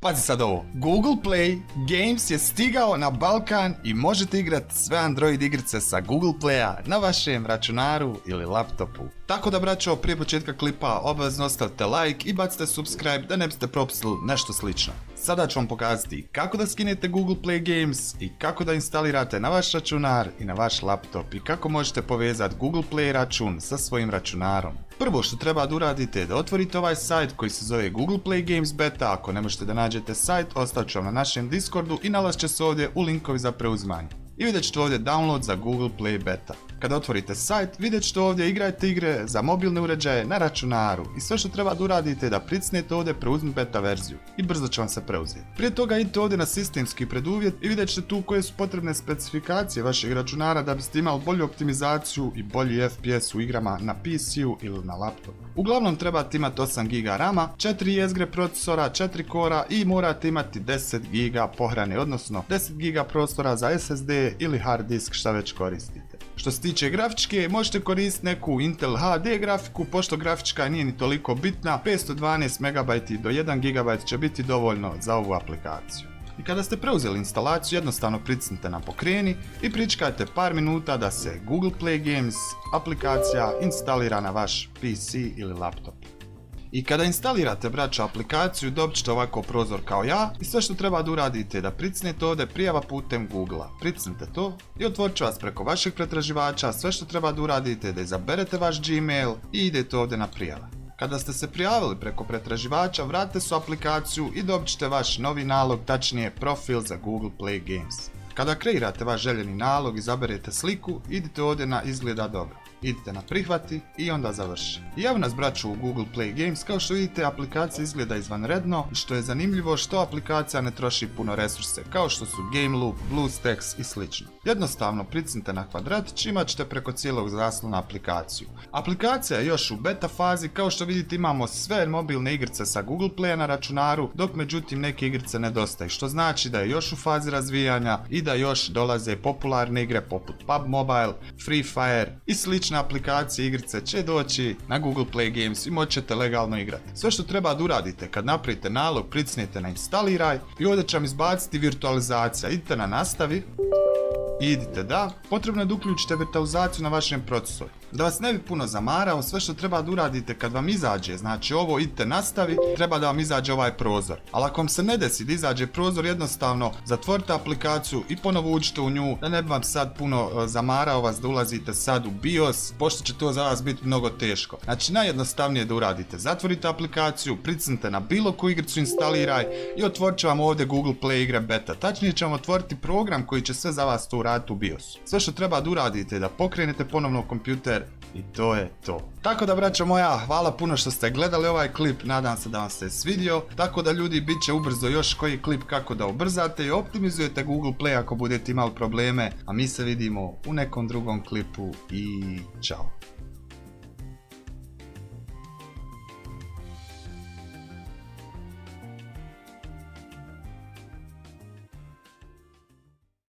Pazi sad ovo, Google Play Games je stigao na Balkan i možete igrati sve Android igrice sa Google Playa na vašem računaru ili laptopu. Tako da braćo, prije početka klipa obavezno ostavite like i bacite subscribe da ne biste propustili nešto slično. Sada ću vam pokazati kako da skinete Google Play Games i kako da instalirate na vaš računar i na vaš laptop i kako možete povezati Google Play račun sa svojim računarom. Prvo što treba da uradite je da otvorite ovaj sajt koji se zove Google Play Games Beta. Ako ne možete da nađete sajt, ostavit ću vam na našem Discordu i nalazit će se ovdje u linkovi za preuzimanje. I vidjet ćete ovdje download za Google Play Beta. Kada otvorite sajt, vidjet ćete ovdje igrajte igre za mobilne uređaje na računaru i sve što treba da uradite je da pritisnete ovdje preuzmi beta verziju i brzo će vam se preuzeti. Prije toga idite ovdje na sistemski preduvjet i vidjet ćete tu koje su potrebne specifikacije vašeg računara da biste imali bolju optimizaciju i bolji FPS u igrama na PC-u ili na laptopu. Uglavnom trebate imati 8 GB RAM-a, 4 jezgre procesora, 4 kora i morate imati 10 GB pohrane, odnosno 10 GB prostora za SSD ili hard disk šta već koristite. Što se tiče grafičke, možete koristiti neku Intel HD grafiku, pošto grafička nije ni toliko bitna, 512 MB do 1 GB će biti dovoljno za ovu aplikaciju. I kada ste preuzeli instalaciju, jednostavno pritisnite na pokreni i pričekajte par minuta da se Google Play Games aplikacija instalira na vaš PC ili laptop. I kada instalirate braćo aplikaciju, dobit ćete ovako prozor kao ja i sve što treba da uradite je da pritisnete ovdje prijava putem Google-a. Pritisnite to i otvorit će vas preko vašeg pretraživača, sve što treba da uradite je da izaberete vaš Gmail i idete ovdje na prijave. Kada ste se prijavili preko pretraživača, vratite se u aplikaciju i dobit ćete vaš novi nalog, tačnije profil za Google Play Games. Kada kreirate vaš željeni nalog, izaberete sliku, idite ovdje na izgleda dobro. Idite na prihvati i onda završi. I evo nas braću u Google Play Games, kao što vidite aplikacija izgleda izvanredno i što je zanimljivo što aplikacija ne troši puno resurse, kao što su Game Loop, BlueStacks i slično. Jednostavno pritisnite na kvadratić i imat ćete preko cijelog zaslona aplikaciju. Aplikacija je još u beta fazi, kao što vidite imamo sve mobilne igrice sa Google Playa na računaru, dok međutim neke igrice nedostaju, što znači da je još u fazi razvijanja i da još dolaze popularne igre poput PUBG Mobile, Free Fire i slične aplikacije igrice će doći na Google Play Games i moćete legalno igrati. Sve što treba da uradite kad napravite nalog, pritisnete na instaliraj i ovdje će vam izbaciti virtualizacija. Idite na nastavi i idite da. Potrebno je da uključite virtualizaciju na vašem procesoru. Da vas ne bi puno zamarao, sve što treba da uradite kad vam izađe, znači ovo idite nastavi, treba da vam izađe ovaj prozor. Ali ako vam se ne desi da izađe prozor, jednostavno zatvorite aplikaciju i ponovo uđite u nju, da ne bi vam sad puno zamarao vas da ulazite sad u BIOS, pošto će to za vas biti mnogo teško. Znači najjednostavnije da uradite, zatvorite aplikaciju, pritisnite na bilo koju igricu instaliraj i otvorit će vam ovdje Google Play igre beta. Tačnije će vam otvoriti program koji će sve za vas to uraditi u BIOS-u. Sve što treba da uradite je da pokrenete ponovno kompjuter i to je to. Tako da braćo moja, hvala puno što ste gledali ovaj klip, nadam se da vam se svidio, tako da ljudi bit će ubrzo još koji klip kako da ubrzate i optimizujete Google Play ako budete imali probleme, a mi se vidimo u nekom drugom klipu i čao.